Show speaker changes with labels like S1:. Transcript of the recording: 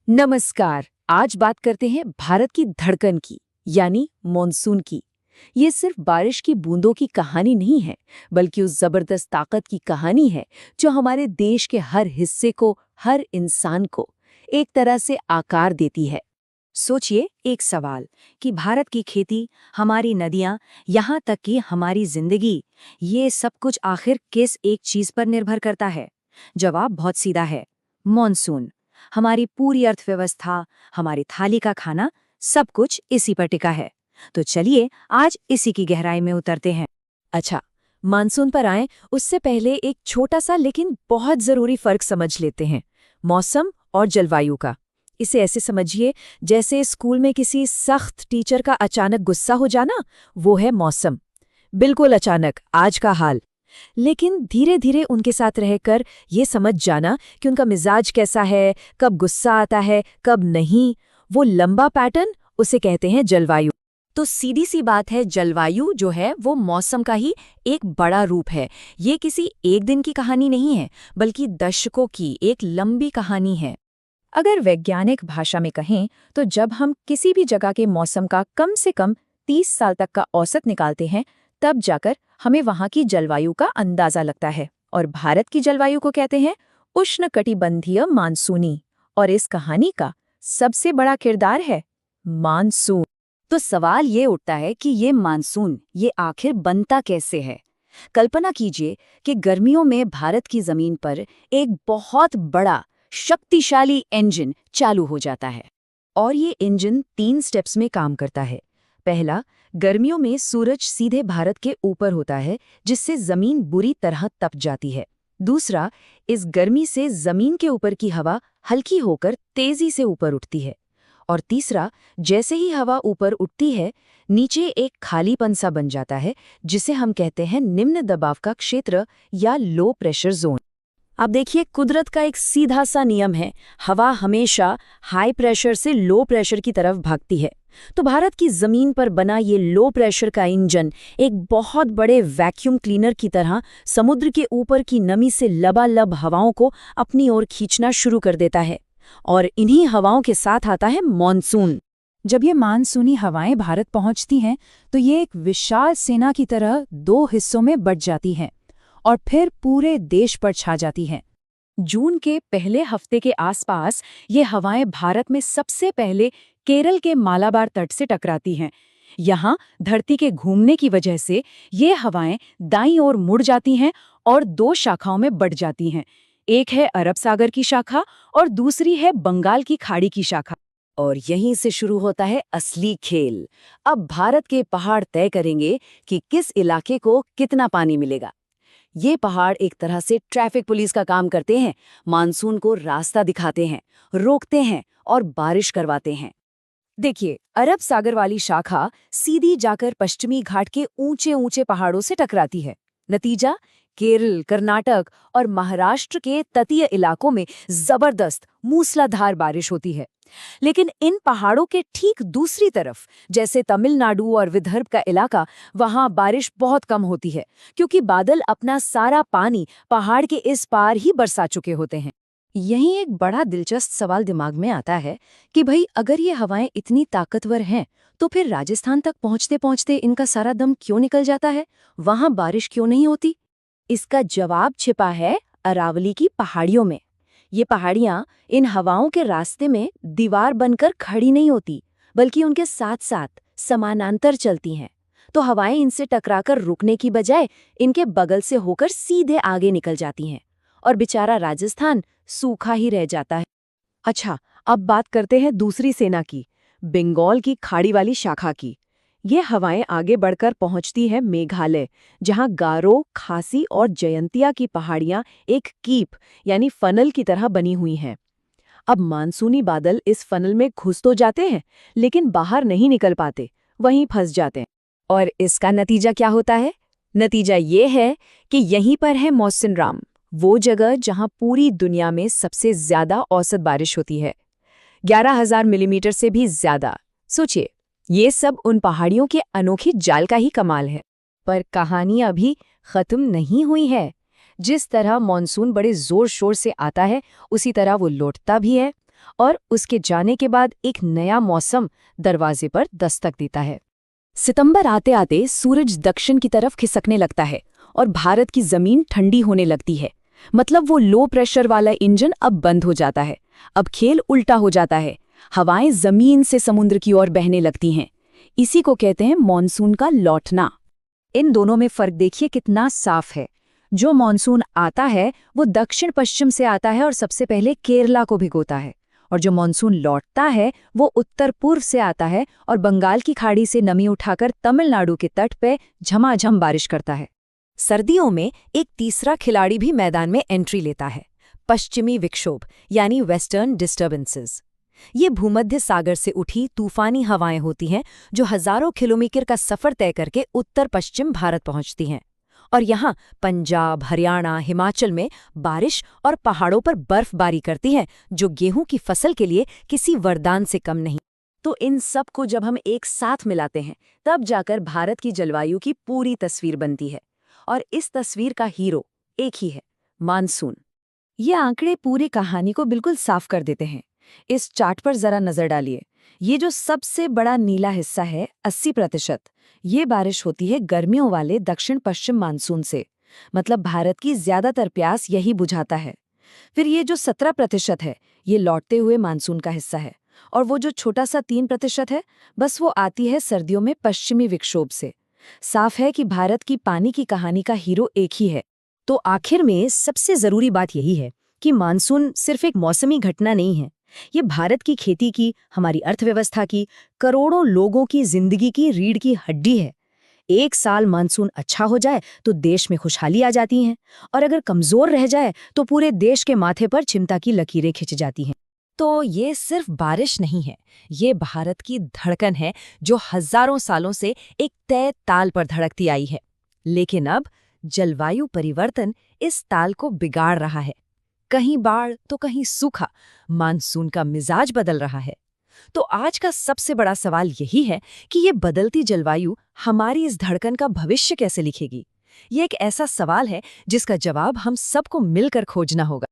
S1: नमस्कार। आज बात करते हैं भारत की धड़कन की, यानी मॉनसून की। ये सिर्फ बारिश की बूंदों की कहानी नहीं है, बल्कि उस जबरदस्त ताकत की कहानी है जो हमारे देश के हर हिस्से को, हर इंसान को एक तरह से आकार देती है।
S2: सोचिए एक सवाल कि भारत की खेती, हमारी नदियां, यहाँ तक कि हमारी जिंदगी, ये सब कुछ आखिर किस एक चीज पर निर्भर करता है? जवाब बहुत सीधा है, मॉनसून। हमारी पूरी अर्थव्यवस्था, हमारी थाली का खाना, सब कुछ इसी पर टिका है। तो चलिए आज इसी की गहराई में उतरते हैं।
S1: अच्छा, मानसून पर आएं उससे पहले एक छोटा सा लेकिन बहुत जरूरी फर्क समझ लेते हैं, मौसम और जलवायु का। इसे ऐसे समझिए जैसे स्कूल में किसी सख्त टीचर का अचानक गुस्सा हो जाना, वो है मौसम। बिल्कुल अचानक, आज का हाल। लेकिन धीरे धीरे उनके साथ रहकर ये समझ जाना कि उनका मिजाज कैसा है, कब गुस्सा आता है, कब नहीं, वो लंबा पैटर्न, उसे कहते हैं जलवायु।
S2: तो सीधी सी बात है, जलवायु जो है वो मौसम का ही एक बड़ा रूप है। ये किसी एक दिन की कहानी नहीं है, बल्कि दशकों की एक लंबी कहानी है।
S1: अगर वैज्ञानिक भाषा में कहें तो जब हम किसी भी जगह के मौसम का कम से कम 30 साल तक का औसत निकालते हैं, तब जाकर हमें वहां की जलवायु का अंदाजा लगता है। और भारत की जलवायु को कहते हैं उष्णकटिबंधीय मानसूनी। और इस कहानी का सबसे बड़ा किरदार है मानसून।
S2: तो सवाल ये उठता है कि ये मानसून, ये आखिर बनता कैसे है? कल्पना कीजिए कि गर्मियों में भारत की जमीन पर एक बहुत बड़ा शक्तिशाली इंजन चालू हो जाता है।
S1: और ये इंजन 3 स्टेप्स में काम करता है। पहला, गर्मियों में सूरज सीधे भारत के ऊपर होता है, जिससे जमीन बुरी तरह तप जाती है। दूसरा, इस गर्मी से जमीन के ऊपर की हवा हल्की होकर तेजी से ऊपर उठती है। और तीसरा, जैसे ही हवा ऊपर उठती है, नीचे एक खालीपन सा बन जाता है, जिसे हम कहते हैं निम्न दबाव का क्षेत्र या लो प्रेशर जोन।
S2: अब देखिए, कुदरत का एक सीधा सा नियम है, हवा हमेशा हाई प्रेशर से लो प्रेशर की तरफ भागती है। तो भारत की जमीन पर बना ये लो प्रेशर का इंजन एक बहुत बड़े वैक्यूम क्लीनर की तरह समुद्र के ऊपर की नमी से लबालब हवाओं को अपनी ओर खींचना शुरू कर देता है। और इन्हीं हवाओं के साथ आता है मॉनसून।
S1: जब ये मानसूनी हवाएं भारत पहुंचती हैं, तो ये एक विशाल सेना की तरह 2 हिस्सों में बंट जाती हैं और फिर पूरे देश पर छा जाती हैं। जून के पहले हफ्ते के आसपास ये हवाएं भारत में सबसे पहले केरल के मालाबार तट से टकराती हैं। यहाँ धरती के घूमने की वजह से ये हवाएं दाईं ओर मुड़ जाती हैं और 2 शाखाओं में बढ़ जाती हैं। एक है अरब सागर की शाखा और दूसरी है बंगाल की खाड़ी की शाखा।
S2: और यहीं से शुरू होता है असली खेल। अब भारत के पहाड़ तय करेंगे कि किस इलाके को कितना पानी मिलेगा। ये पहाड़ एक तरह से ट्रैफिक पुलिस का काम करते हैं, मानसून को रास्ता दिखाते हैं, रोकते हैं और बारिश करवाते हैं। देखिए, अरब सागर वाली शाखा सीधी जाकर पश्चिमी घाट के ऊंचे ऊंचे पहाड़ों से टकराती है। नतीजा, केरल, कर्नाटक और महाराष्ट्र के तटीय इलाकों में जबरदस्त मूसलाधार बारिश होती है। लेकिन इन पहाड़ों के ठीक दूसरी तरफ, जैसे तमिलनाडु और विदर्भ का इलाका, वहां बारिश बहुत कम होती है, क्योंकि बादल अपना सारा पानी पहाड़ के इस पार ही बरसा चुके होते हैं।
S1: यहीं एक बड़ा दिलचस्प सवाल दिमाग में आता है कि भाई, अगर ये हवाएं इतनी ताकतवर हैं, तो फिर राजस्थान तक पहुंचते पहुंचते इनका सारा दम क्यों निकल जाता है? वहां बारिश क्यों नहीं होती? इसका जवाब छिपा है अरावली की पहाड़ियों में। ये पहाड़ियां इन हवाओं के रास्ते में दीवार बनकर खड़ी नहीं होती, बल्कि उनके साथ साथ समानांतर चलती हैं। तो हवाएं इनसे टकराकर रुकने की बजाय इनके बगल से होकर सीधे आगे निकल जाती हैं और बेचारा राजस्थान सूखा ही रह जाता है। अच्छा, अब बात करते हैं दूसरी सेना की, बंगाल की खाड़ी वाली शाखा की। ये हवाएं आगे बढ़कर पहुंचती है मेघालय, जहां गारो, खासी और जयंतिया की पहाड़ियां एक कीप यानी फनल की तरह बनी हुई हैं। अब मानसूनी बादल इस फनल में घुस तो जाते हैं, लेकिन बाहर नहीं निकल पाते, वहीं फंस जाते हैं। और इसका नतीजा क्या होता है? नतीजा ये है कि यहीं पर है मौसिनराम, वो जगह जहां पूरी दुनिया में सबसे ज्यादा औसत बारिश होती है, 11,000 मिलीमीटर से भी ज्यादा। सोचिए, ये सब उन पहाड़ियों के अनोखे जाल का ही कमाल है। पर कहानी अभी खत्म नहीं हुई है। जिस तरह मॉनसून बड़े जोर शोर से आता है, उसी तरह वो लौटता भी है। और उसके जाने के बाद एक नया मौसम दरवाजे पर दस्तक देता है।
S2: सितंबर आते आते सूरज दक्षिण की तरफ खिसकने लगता है और भारत की जमीन ठंडी होने लगती है। मतलब वो लो प्रेशर वाला इंजन अब बंद हो जाता है। अब खेल उल्टा हो जाता है। हवाएं जमीन से समुद्र की ओर बहने लगती हैं। इसी को कहते हैं मॉनसून का लौटना।
S1: इन दोनों में फर्क देखिए कितना साफ है। जो मॉनसून आता है वो दक्षिण पश्चिम से आता है और सबसे पहले केरला को भिगोता है, और जो मॉनसून लौटता है वो उत्तर पूर्व से आता है और बंगाल की खाड़ी से नमी उठाकर तमिलनाडु के तट पे झमाझम बारिश करता है।
S2: सर्दियों में एक तीसरा खिलाड़ी भी मैदान में एंट्री लेता है, पश्चिमी विक्षोभ यानी वेस्टर्न डिस्टर्बेंसेस। ये भूमध्य सागर से उठी तूफानी हवाएं होती हैं जो हजारों किलोमीटर का सफर तय करके उत्तर पश्चिम भारत पहुंचती हैं। और यहाँ पंजाब, हरियाणा, हिमाचल में बारिश और पहाड़ों पर बर्फबारी करती हैं, जो गेहूं की फसल के लिए किसी वरदान से कम नहीं। तो इन सब को जब हम एक साथ मिलाते हैं तब जाकर भारत की जलवायु की पूरी तस्वीर बनती है। और इस तस्वीर का हीरो एक ही है, मानसून। ये आंकड़े पूरी कहानी को बिल्कुल साफ कर देते हैं। इस चार्ट पर जरा नजर डालिए। ये जो सबसे बड़ा नीला हिस्सा है 80%, ये बारिश होती है गर्मियों वाले दक्षिण पश्चिम मानसून से। मतलब भारत की ज्यादातर प्यास यही बुझाता है। फिर ये जो 17% है, ये लौटते हुए मानसून का हिस्सा है। और वो जो छोटा सा 3% है, बस वो आती है सर्दियों में पश्चिमी विक्षोभ से। साफ है कि भारत की पानी की कहानी का हीरो एक ही है। तो आखिर में सबसे जरूरी बात यही है कि मानसून सिर्फ एक मौसमी घटना नहीं है। ये भारत की खेती की, हमारी अर्थव्यवस्था की, करोड़ों लोगों की जिंदगी की रीढ़ की हड्डी है। एक साल मानसून अच्छा हो जाए तो देश में खुशहाली आ जाती है, और अगर कमजोर रह जाए तो पूरे देश के माथे पर चिंता की लकीरें खिंच जाती हैं।
S1: तो ये सिर्फ बारिश नहीं है, ये भारत की धड़कन है जो हजारों सालों से एक तय ताल पर धड़कती आई है। लेकिन अब जलवायु परिवर्तन इस ताल को बिगाड़ रहा है। कहीं बाढ़ तो कहीं सूखा, मानसून का मिजाज बदल रहा है। तो आज का सबसे बड़ा सवाल यही है कि ये बदलती जलवायु हमारी इस धड़कन का भविष्य कैसे लिखेगी। ये एक ऐसा सवाल है जिसका जवाब हम सबको मिलकर खोजना होगा।